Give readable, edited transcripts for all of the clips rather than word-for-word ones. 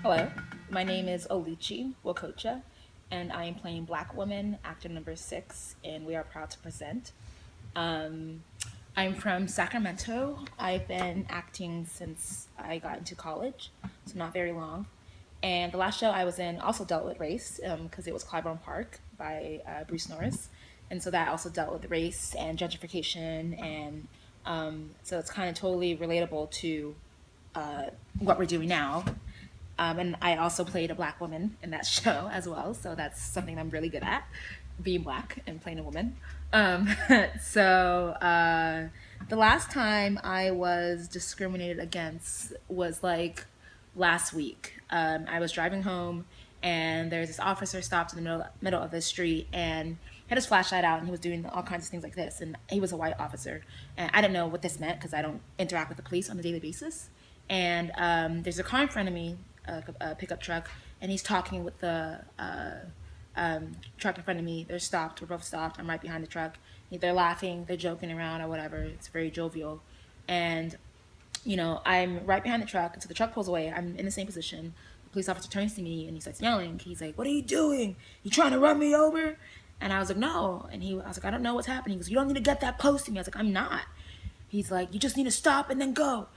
Hello, my name is Oluchi Nwokocha, and I am playing Black Woman, actor number 6, and we are proud to present. I'm from Sacramento. I've been acting since I got into college, so not very long. And the last show I was in also dealt with race because it was Clybourne Park by Bruce Norris. And so that also dealt with race and gentrification. And so it's kind of totally relatable to what we're doing now. And I also played a Black woman in that show as well. So that's something I'm really good at, being Black and playing a woman. So the last time I was discriminated against was like last week. I was driving home and there's this officer stopped in the middle of the street and had his flashlight out and he was doing all kinds of things like this. And he was a white officer. And I didn't know what this meant because I don't interact with the police on a daily basis. And there's a car in front of me, a pickup truck, and he's talking with the truck in front of me. They're stopped. We're both stopped. I'm right behind the truck. They're laughing. They're joking around or whatever. It's very jovial. And, you know, I'm right behind the truck. And so the truck pulls away. I'm in the same position. The police officer turns to me and he starts yelling. He's like, "What are you doing? You trying to run me over?" And I was like, "No." And I was like, "I don't know what's happening." He goes, "You don't need to get that close to me." I was like, "I'm not." He's like, "You just need to stop and then go."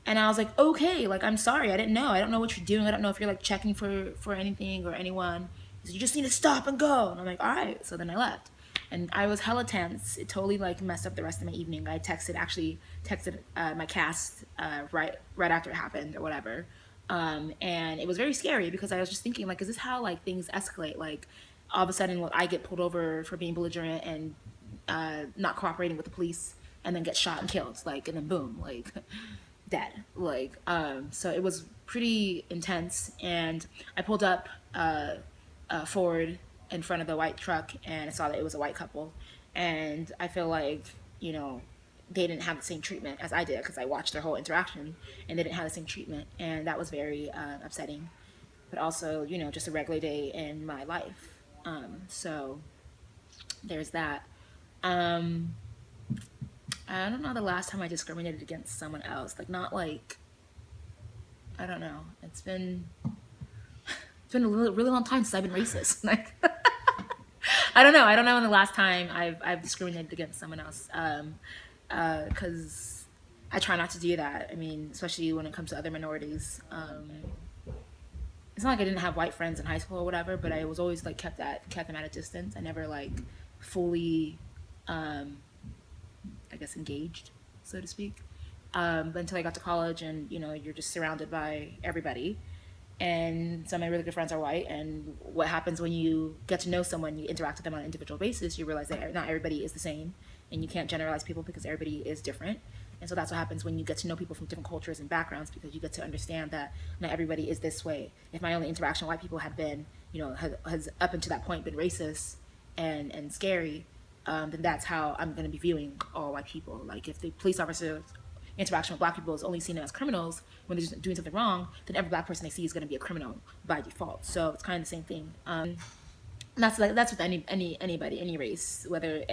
And I was like, "Okay, like, I'm sorry. I didn't know. I don't know what you're doing. I don't know if you're like checking for anything or anyone." He said, "You just need to stop and go." And I'm like, "All right." So then I left. And I was hella tense. It totally like messed up the rest of my evening. I actually texted my cast right after it happened or whatever. And it was very scary because I was just thinking, like, is this how like things escalate? Like all of a sudden, I get pulled over for being belligerent and not cooperating with the police and then get shot and killed, like, and then boom, like dead. Like, so it was pretty intense. And I pulled up forward in front of the white truck and I saw that it was a white couple. And I feel like, you know, they didn't have the same treatment as I did because I watched their whole interaction and they didn't have the same treatment. And that was very upsetting, but also, you know, just a regular day in my life. So there's that. I don't know the last time I discriminated against someone else. Like, not like, I don't know. It's been a really long time since I've been racist. Like, I don't know when the last time I've discriminated against someone else. Because I try not to do that. I mean, especially when it comes to other minorities. It's not like I didn't have white friends in high school or whatever, but I was always like kept them at a distance. I never like fully, I guess, engaged, so to speak. But until I got to college, and you know, you're just surrounded by everybody. And some of my really good friends are white, and what happens when you get to know someone, you interact with them on an individual basis, you realize that not everybody is the same, and you can't generalize people because everybody is different. And so that's what happens when you get to know people from different cultures and backgrounds, because you get to understand that not everybody is this way. If my only interaction with white people had been, you know, has up until that point been racist and scary, then that's how I'm going to be viewing all white people. Like, if the police officer interaction with black people is only seen as criminals when they're doing something wrong, then every black person they see is going to be a criminal by default. So it's kind of the same thing. That's with anybody, any race, whether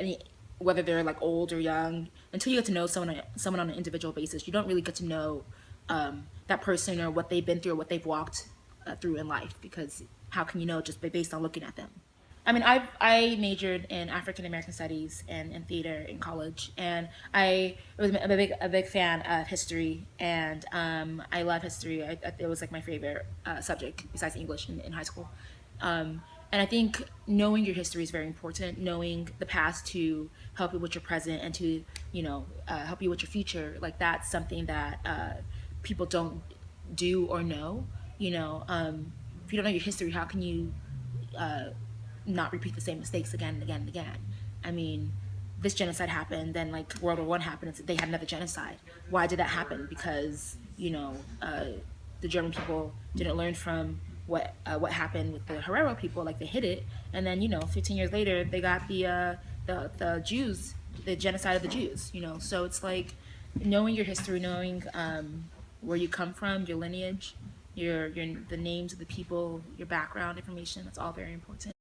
they're like old or young. Until you get to know someone on an individual basis, you don't really get to know that person or what they've been through or what they've walked through in life, because how can you know just based on looking at them? I mean, I majored in African American Studies and in theater in college, and I was a big fan of history, and I love history. It was like my favorite subject besides English in high school. And I think knowing your history is very important. Knowing the past to help you with your present and to, you know, help you with your future. Like, that's something that people don't do or know. You know, if you don't know your history, how can you not repeat the same mistakes again and again and again? I mean, this genocide happened, then like World War I happened, and they had another genocide. Why did that happen? Because, you know, the German people didn't learn from what happened with the Herero people. Like, they hid it, and then, you know, 15 years later they got the Jews, the genocide of the Jews. You know, so it's like knowing your history, knowing where you come from, your lineage, the names of the people, your background information. That's all very important.